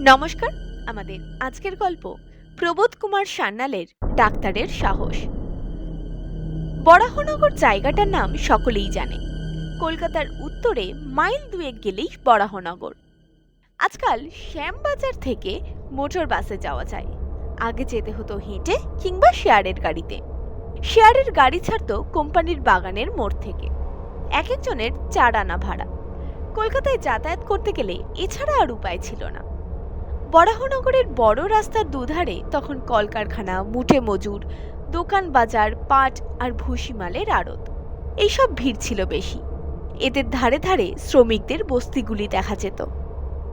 নমস্কার। আমাদের আজকের গল্প প্রবোধ কুমার সান্যালের ডাক্তারের সাহস। বরাহনগর জায়গাটার নাম সকলেই জানে। কলকাতার উত্তরে মাইল দুয়েক গেলেই বরাহনগর। আজকাল শ্যামবাজার থেকে মোটর বাসে যাওয়া যায়, আগে যেতে হতো হেঁটে কিংবা শেয়ারের গাড়িতে। শেয়ারের গাড়ি ছাড়তো কোম্পানির বাগানের মোড় থেকে, এক একজনের 4 আনা ভাড়া। কলকাতায় যাতায়াত করতে গেলে এছাড়া আর উপায় ছিল না। বরাহনগরের বড় রাস্তার দুধারে তখন কলকারখানা, মুঠে মজুর, দোকান বাজার, পাট আর ভুসিমালের আড়ত, এইসব ভিড় ছিল বেশি। এদের ধারে ধারে শ্রমিকদের বস্তিগুলি দেখা যেত।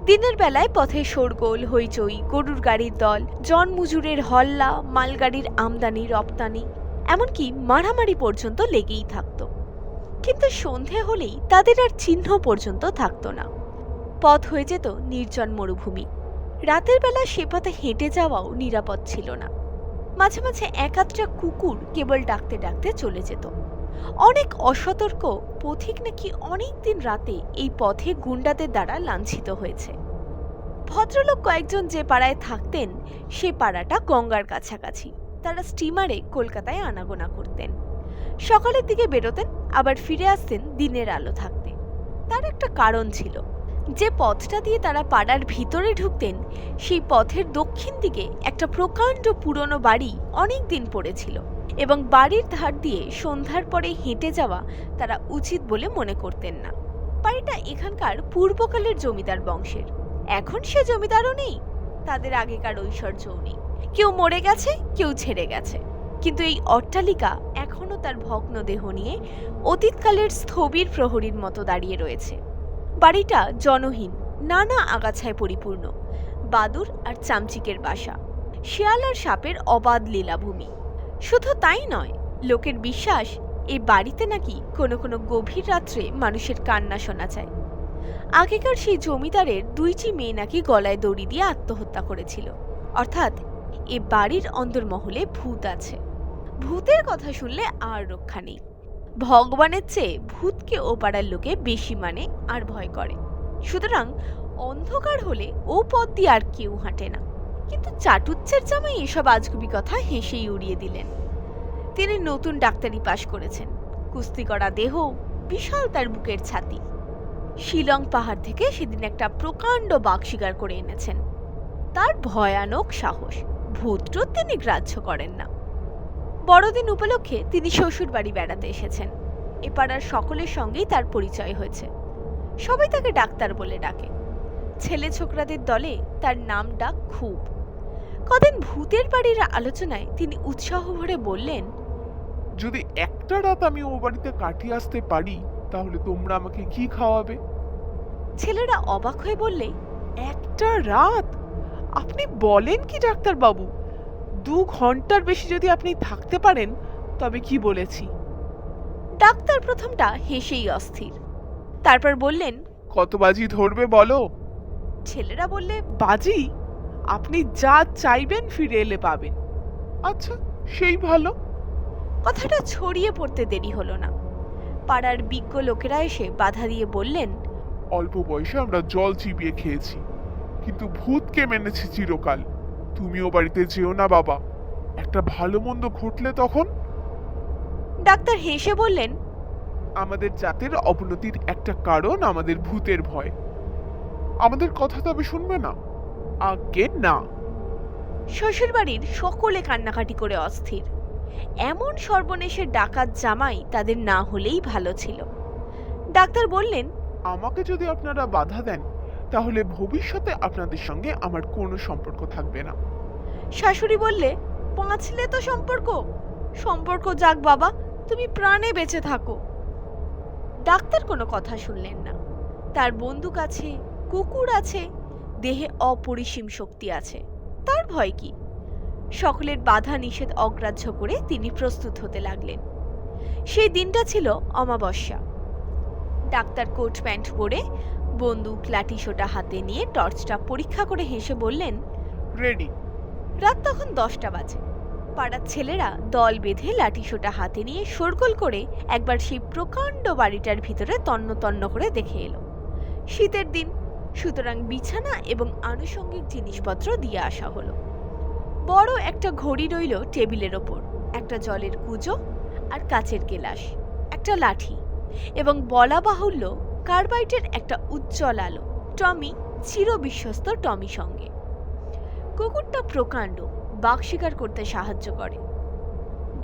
দিনের বেলায় পথে শোরগোল, হইচই, গরুর গাড়ির দল, জনমজুরের হল্লা, মালগাড়ির আমদানি রপ্তানি, এমনকি মারামারি পর্যন্ত লেগেই থাকত। কিন্তু সন্ধে হলেই তাদের আর চিহ্ন পর্যন্ত থাকত না। পথ হয়ে যেত নির্জন মরুভূমি। রাতের বেলা সে পথে হেঁটে যাওয়াও নিরাপদ ছিল না। মাঝে মাঝে একাধটা কুকুর কেবল ডাকতে ডাকতে চলে যেত। অনেক অসতর্ক পথিক নাকি অনেকদিন রাতে এই পথে গুন্ডাদের দ্বারা লাঞ্ছিত হয়েছে। ভদ্রলোক কয়েকজন যে পাড়ায় থাকতেন সে পাড়াটা গঙ্গার কাছাকাছি। তারা স্টিমারে কলকাতায় আনাগোনা করতেন। সকালের দিকে বেরোতেন, আবার ফিরে আসতেন দিনের আলো থাকতে। তার একটা কারণ ছিল। যে পথটা দিয়ে তারা পাড়ার ভিতরে ঢুকতেন সেই পথের দক্ষিণ দিকে একটা প্রকাণ্ড পুরনো বাড়ি অনেক দিন পড়েছিল, এবং বাড়ির ধার দিয়ে সন্ধ্যার পরে হেঁটে যাওয়া তারা উচিত বলে মনে করতেন না। বাড়িটা এখানকার পূর্বকালের জমিদার বংশের। এখন সে জমিদারও নেই, তাদের আগেকার ঐশ্বর্যও নেই। কেউ মরে গেছে, কেউ ছেড়ে গেছে, কিন্তু এই অট্টালিকা এখনো তার ভগ্ন দেহ নিয়ে অতীতকালের স্থবির প্রহরীর মতো দাঁড়িয়ে রয়েছে। বাড়িটা জনহীন, নানা আগাছায় পরিপূর্ণ, বাদুর আর চামচিকের বাসা, শিয়াল আর সাপের অবাধ লীলাভূমি। শুধু তাই নয়, লোকের বিশ্বাস এই বাড়িতে নাকি কোনো কোনো গভীর রাত্রে মানুষের কান্না শোনা যায়। আগেকার সেই জমিদারের 2টি মেয়ে নাকি গলায় দড়ি দিয়ে আত্মহত্যা করেছিল। অর্থাৎ এ বাড়ির অন্দরমহলে ভূত আছে। ভূতের কথা শুনলে আর রক্ষা নেই। ভগবানের চেয়ে ভূতকে ও পাড়ার লোকে বেশি মানে আর ভয় করে। সুতরাং অন্ধকার হলে ও পথ দিয়ে আর কেউ হাঁটে না। কিন্তু চাটুচ্ছের জামাই এসব আজগুবি কথা হেসেই উড়িয়ে দিলেন। তিনি নতুন ডাক্তারি পাশ করেছেন, কুস্তি করা দেহ, বিশাল তার বুকের ছাতি। শিলং পাহাড় থেকে সেদিন একটা প্রকাণ্ড বাঘ শিকার করে এনেছেন। তার ভয়ানক সাহস, ভূতটুত তিনি গ্রাহ্য করেন না। বড়দিন উপলক্ষে তিনি শ্বশুর বাড়ি বেড়াতে এসেছেন। এ পাড়ার সকলের সঙ্গেই তার পরিচয় হয়েছে। সবাই তাকে ডাক্তার বলে ডাকে। ছেলে ছোকরাদের দলে তার নাম ডাক খুব। কদিন ভূতের বাড়ির আলোচনায় তিনি উৎসাহ ভরে বললেন, যদি একটা রাত আমি ও বাড়িতে কাটিয়ে আসতে পারি তাহলে তোমরা আমাকে কি খাওয়াবে? ছেলেরা অবাক হয়ে বললে, একটা রাত? আপনি বলেন কি ডাক্তার বাবু? 2 ঘন্টার বেশি যদি আপনি থাকতে পারেন তবে কি বলেছি। ডাক্তার প্রথমটা হেসেই অস্থির, তারপর বললেন, কত বাজি ধরবে বলো? ছেলেরা বললে, বাজি? আপনি যা চাইবেন ফিরে এলে পাবেন। আচ্ছা, সেই ভালো। কথাটা ছড়িয়ে পড়তে দেরি হলো না। পাড়ার বিজ্ঞ লোকেরা এসে বাধা দিয়ে বললেন, অল্প বয়সে আমরা জল চিবিয়ে খেয়েছি, কিন্তু ভূতকে মেনেছি চিরকাল। তুমিও বাড়িতে যেও না বাবা, একটা ভালো মন্দ ঘটলে তখন। ডাক্তার হেসে বললেন, আমাদের জাতের অবনতির একটা কারণ আমাদের ভূতের ভয়। আমাদের কথা তবে শুনবে না? আজ্ঞে না। শ্বশুরবাড়ির সকলে কান্নাকাটি করে অস্থির। এমন সর্বনেশের ডাকাত জামাই তাদের না হলেই ভালো ছিল। ডাক্তার বললেন, আমাকে যদি আপনারা বাধা দেন তাহলে ভবিষ্যতে আপনাদের সঙ্গে আমার কোনো সম্পর্ক থাকবে না। শাশুড়ি বললে, বাঁচলে তো সম্পর্ক, সম্পর্ক যাক বাবা, তুমি প্রাণে বেঁচে থাকো। ডাক্তার কোনো কথা শুনলেন না। তার বন্দুক আছে, কুকুর আছে, দেহে অপরিসীম শক্তি আছে, তার ভয় কি? সকলের বাধা নিষেধ অগ্রাহ্য করে তিনি প্রস্তুত হতে লাগলেন। সেই দিনটা ছিল অমাবস্যা। ডাক্তার কোট প্যান্ট পরে, বন্দুক লাঠি সোটা হাতে নিয়ে টর্চটা পরীক্ষা করে হেসে বললেন, রেডি। রাত তখন 10টা বাজে। পাড়ার ছেলেরা দল বেঁধে লাঠি সোটা হাতে নিয়ে শোরগোল করে একবার সেই প্রকাণ্ড বাড়িটার ভিতরে তন্ন তন্ন করে দেখে এলো। শীতের দিন, সুতরাং বিছানা এবং আনুষঙ্গিক জিনিসপত্র দিয়ে আসা হলো। বড় একটা ঘড়ি রইল টেবিলের ওপর, একটা জলের কুজো আর কাচের গেলাস, একটা লাঠি এবং বলা বাহুল্য কার্বাইটের একটা উজ্জ্বল আলো। টমি চিরবিশ্বস্ত টমি সঙ্গে। কুকুরটা প্রকাণ্ড, বাঘ শিকার করতে সাহায্য করে।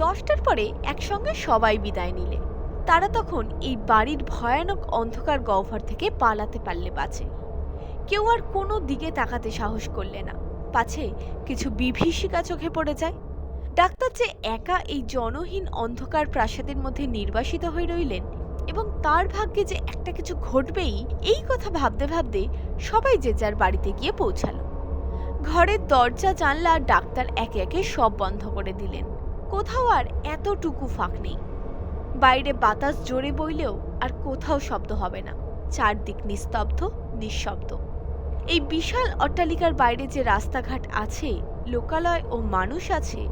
10টার পরে একসঙ্গে সবাই বিদায় নিলে। তারা তখন এই বাড়ির ভয়ানক অন্ধকার গহ্বর থেকে পালাতে পারলে বাঁচে। কেউ আর কোনো দিকে তাকাতে সাহস করলে না, পাছে কিছু বিভীষিকা চোখে পড়ে যায়। ডাক্তার যে একা এই জনহীন অন্ধকার প্রাসাদের মধ্যে নির্বাসিত হয়ে রইলেন এবং তার ভাগ্যে যে একটা কিছু ঘটবেই, এই কথা ভাবতে ভাবতে সবাই যে যার বাড়িতে গিয়ে পৌঁছালো। ঘরের দরজা জানলা ডাক্তার একে একে সব বন্ধ করে দিলেন। কোথাও আর এতটুকু ফাঁক নেই। বাইরে বাতাস জোরে বইলেও আর কোথাও শব্দ হবে না। চারদিক নিস্তব্ধ, নিঃশব্দ। এই বিশাল অট্টালিকার বাইরে যে রাস্তাঘাট আছে, লোকালয় ও মানুষ আছে,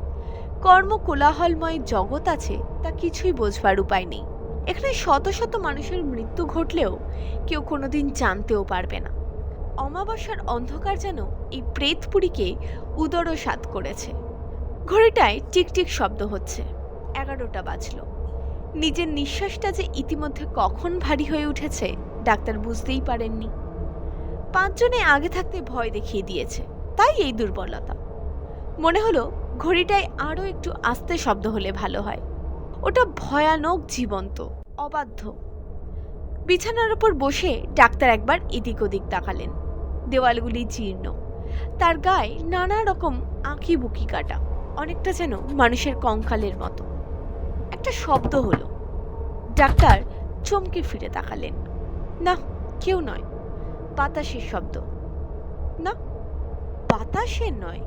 কর্মকোলাহলময় জগৎ আছে, তা কিছুই বোঝবার উপায় নেই। এখানে শত শত মানুষের মৃত্যু ঘটলেও কেউ কোনোদিন জানতেও পারবে না। অমাবস্যার অন্ধকার যেন এই প্রেতপুরীকে উদরসাৎ করেছে। ঘড়িটায় টিকটিক শব্দ হচ্ছে। 11টা বাজল। নিজের নিঃশ্বাসটা যে ইতিমধ্যে কখন ভারী হয়ে উঠেছে ডাক্তার বুঝতেই পারেননি। 5 জনে আগে থাকতে ভয় দেখিয়ে দিয়েছে, তাই এই দুর্বলতা। মনে হলো ঘড়িটায় আরও একটু আস্তে শব্দ হলে ভালো হয়। ওটা ভয়ানক জীবন্ত, অবাধ্য। বিছানার ওপর বসে ডাক্তার একবার এদিক ওদিক তাকালেন। দেওয়ালগুলি জীর্ণ, তার গায়ে নানা রকম আঁকি বুকি কাটা, অনেকটা যেন মানুষের কঙ্কালের মতো। একটা শব্দ হলো। ডাক্তার চমকে ফিরে তাকালেন। না, কেউ নয়, বাতাসের শব্দ। না, বাতাসের নয়,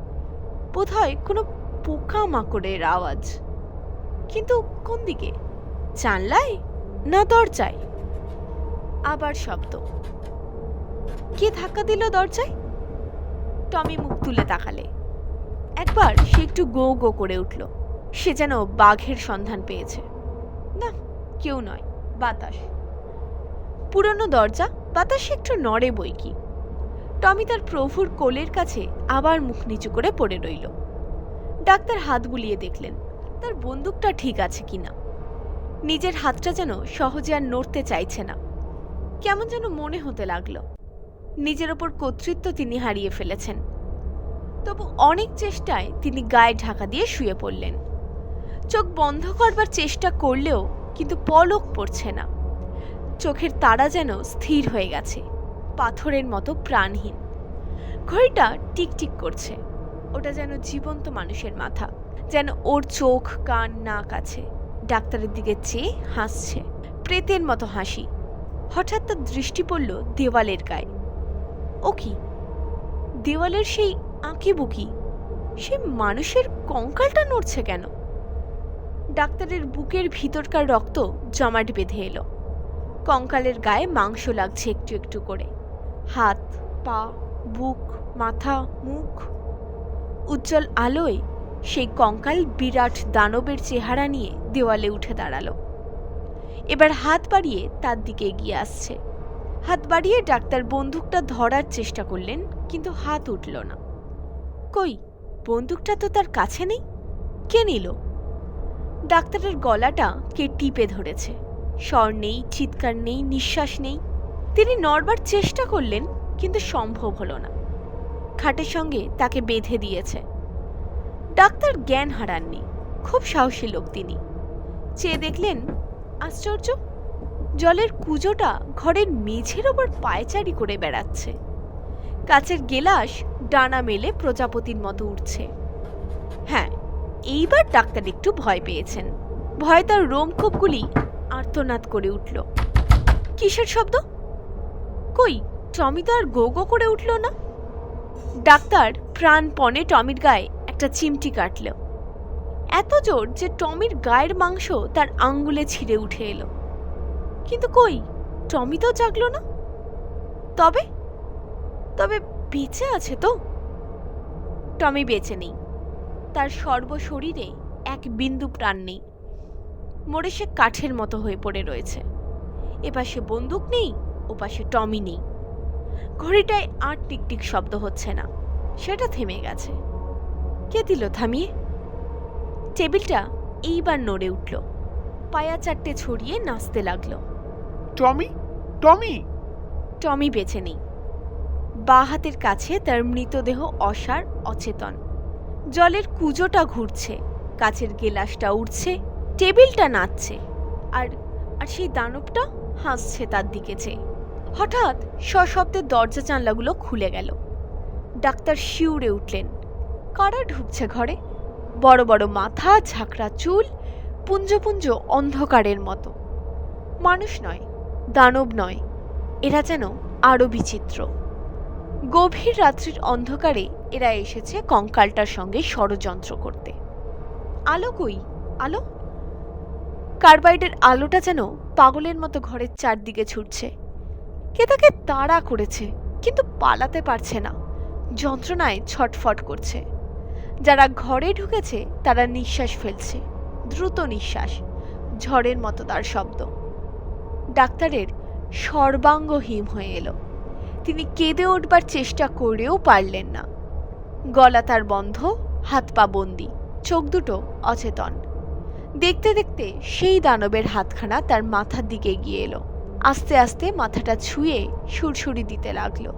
বোধহয় কোনো পোকা মাকড়ের আওয়াজ। কিন্তু কোন দিকে? জানলায় না দরজায়? আবার শব্দ। কে ধাক্কা দিল দরজায়? টমি মুখ তুলে তাকালে। একবার সে একটু গো গো করে উঠল। সে যেন বাঘের সন্ধান পেয়েছে। না, কেউ নয়, বাতাস। পুরনো দরজা, বাতাসে একটু নড়ে বই কি। টমি তার প্রভুর কোলের কাছে আবার মুখ নিচু করে পড়ে রইল। ডাক্তার হাত বুলিয়ে দেখলেন তার বন্দুকটা ঠিক আছে কিনা। নিজের হাতটা যেন সহজে আর নড়তে চাইছে না। কেমন যেন মনে হতে লাগলো নিজের ওপর কর্তৃত্ব তিনি হারিয়ে ফেলেছেন। তবু অনেক চেষ্টায় তিনি গায়ে ঢাকা দিয়ে শুয়ে পড়লেন। চোখ বন্ধ করবার চেষ্টা করলেও কিন্তু পলক পড়ছে না। চোখের তারা যেন স্থির হয়ে গেছে, পাথরের মতো প্রাণহীন। ঘড়িটা টিকটিক করছে। ওটা যেন জীবন্ত মানুষের মাথা, যেন ওর চোখ, কান, নাক আছে। ডাক্তারের দিকে চেয়ে হাসছে, প্রেতের মতো হাসি। হঠাৎ তার দৃষ্টি পড়ল দেওয়ালের গায়ে। ও কি, দেওয়ালের সেই আঁকি বুকি, সে মানুষের কঙ্কালটা নড়ছে কেন? ডাক্তারের বুকের ভিতরকার রক্ত জমাট বেঁধে এলো। কঙ্কালের গায়ে মাংস লাগছে একটু একটু করে। হাত, পা, বুক, মাথা, মুখ। উজ্জ্বল আলোয় সেই কঙ্কাল বিরাট দানবের চেহারা নিয়ে দেওয়ালে উঠে দাঁড়ালো। এবার হাত বাড়িয়ে তার দিকে এগিয়ে আসছে। হাত বাড়িয়ে ডাক্তার বন্দুকটা ধরার চেষ্টা করলেন, কিন্তু হাত উঠল না। কই, বন্দুকটা তো তার কাছে নেই। কে নিল? ডাক্তারের গলাটা কে টিপে ধরেছে। স্বর নেই, চিৎকার নেই, নিঃশ্বাস নেই। তিনি নড়বার চেষ্টা করলেন, কিন্তু সম্ভব হলো না। খাটের সঙ্গে তাকে বেঁধে দিয়েছে। ডাক্তার জ্ঞান হারাননি, খুব সাহসী লোক তিনি। চেয়ে দেখলেন, আশ্চর্য, জলের কুজোটা ঘরের মেঝের ওপর পায়চারি করে বেড়াচ্ছে। কাচের গেলাস ডানা মেলে প্রজাপতির মতো উঠছে। হ্যাঁ, এইবার ডাক্তার একটু ভয় পেয়েছেন। ভয় তার রোমকূপগুলি আর্তনাদ করে উঠল। কিসের শব্দ? কই, টমি তো আর গো গো করে উঠল না। ডাক্তার প্রাণপণে টমির গায়ে একটা চিমটি কাটল, এত জোর যে টমির গায়ের মাংস তার আঙ্গুলে ছিঁড়ে উঠে এলো। কিন্তু কই, টমি তো জাগলো না। তবে তবে বেঁচে আছে তো? টমি বেঁচে নেই। তার সর্বশরীরে এক বিন্দু প্রাণ নেই। মরে সে কাঠের মতো হয়ে পড়ে রয়েছে। এপাশে বন্দুক নেই, ওপাশে টমি নেই। ঘড়িটায় আর টিকটিক শব্দ হচ্ছে না, সেটা থেমে গেছে। কে দিল থামিয়ে? টেবিলটা এইবার নড়ে উঠল, পায়া চারটে ছড়িয়ে নাচতে লাগলো। টমি, টমি! টমি বেঁচে নেই। বা হাতের কাছে তার মৃতদেহ অসাড়, অচেতন। জলের কুজোটা ঘুরছে, কাচের গেলাসটা উঠছে, টেবিলটা নাচছে, আর আর সেই দানবটা হাসছে তার দিকে চেয়ে। হঠাৎ সশব্দে দরজা জানলাগুলো খুলে গেল। ডাক্তার শিউরে উঠলেন। কারা ঢুকছে ঘরে? বড় বড় মাথা, ঝাঁকড়া চুল, পুঞ্জ পুঞ্জ অন্ধকারের মতো। মানুষ নয়, দানব নয়, এরা যেন আরো বিচিত্র। গভীর রাত্রির অন্ধকারে এরা এসেছে কঙ্কালটার সঙ্গে ষড়যন্ত্র করতে। আলো কই? আলো? কার্বাইডের আলোটা যেন পাগলের মতো ঘরের চারদিকে ছুটছে। কে তাকে তাড়া করেছে, কিন্তু পালাতে পারছে না, যন্ত্রণায় ছটফট করছে। যারা ঘরে ঢুকেছে তারা নিঃশ্বাস ফেলছে, দ্রুত নিঃশ্বাস, ঝড়ের মতো তার শব্দ। ডাক্তারের সর্বাঙ্গ হিম হয়ে এলো। তিনি কেঁদে উঠবার চেষ্টা করেও পারলেন না। গলা তার বন্ধ, হাত পা বন্দি, চোখ দুটো অচেতন। দেখতে দেখতে সেই দানবের হাতখানা তার মাথার দিকে এগিয়ে এলো। আস্তে আস্তে মাথাটা ছুঁয়ে সুরসুরি দিতে লাগলো।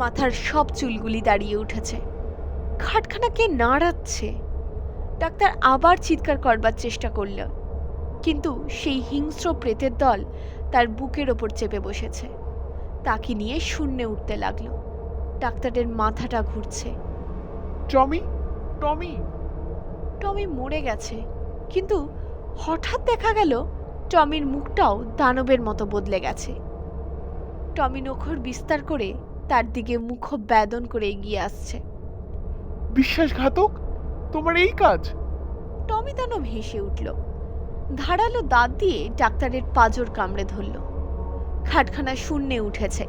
মাথার সব চুলগুলি দাঁড়িয়ে উঠেছে। খাটখানা কে নাড়াচ্ছে? ডাক্তার আবার চিৎকার করবার চেষ্টা করল, কিন্তু সেই হিংস্র প্রেতের দল তার বুকের ওপর চেপে বসেছে। তাকে নিয়ে শূন্যে উঠতে লাগলো। ডাক্তারের মাথাটা ঘুরছে। টমি, টমি! টমি মরে গেছে, কিন্তু হঠাৎ দেখা গেল টমির মুখটাও দানবের মতো বদলে গেছে। টমি নখর বিস্তার করে তার দিকে মুখ বেদন করে এগিয়ে আসছে। বিশ্বাসঘাতক! তোমার এই কাজ! টমি দানব হেসে উঠল, ধারালো দাঁত দিয়ে ডাক্তারের পাঁজর কামড়ে ধরল। খাটখানা শূন্যে উঠেছে,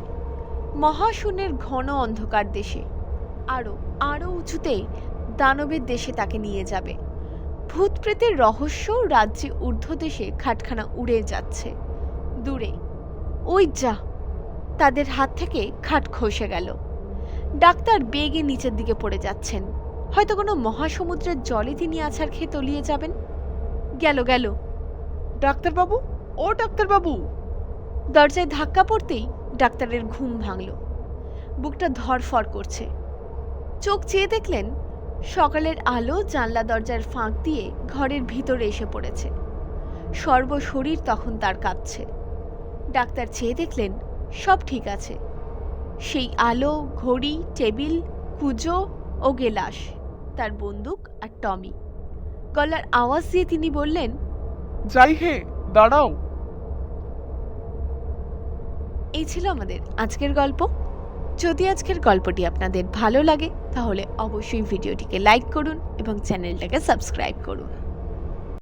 মহাশূন্যের ঘন অন্ধকার দেশে। আরো আরো উঁচুতে দানবের দেশে তাকে নিয়ে যাবে। ভূত প্রেতের রহস্য রাজ্যে ঊর্ধ্বদেশে খাটখানা উড়ে যাচ্ছে দূরে। ওই যা, তাদের হাত থেকে খাট খসে গেল। ডাক্তার বেগে নিচের দিকে পড়ে যাচ্ছেন। হয়তো কোনো মহাসমুদ্রের জলে তিনি আছাড় খেয়ে তলিয়ে যাবেন। গেল গেল। ডাক্তারবাবু, ও ডাক্তারবাবু! দরজায় ধাক্কা পড়তেই ডাক্তারের ঘুম ভাঙল। বুকটা ধড়ফড় করছে। চোখ চেয়ে দেখলেন সকালের আলো জানলা দরজার ফাঁক দিয়ে ঘরের ভিতরে এসে পড়েছে। সর্বশরীর তখন তার কাঁপছে। ডাক্তার চেয়ে দেখলেন সব ঠিক আছে। সেই আলো, ঘড়ি, টেবিল, কুজো ও গেলাস, তার বন্দুক আর টমি। গলার আওয়াজ দিয়ে তিনি বললেন, যাই হে, দাঁড়াও। এই ছিল আমাদের আজকের গল্প। যদি আজকের গল্পটি আপনাদের ভালো লাগে তাহলে অবশ্যই ভিডিওটিকে লাইক করুন এবং চ্যানেলটাকে সাবস্ক্রাইব করুন।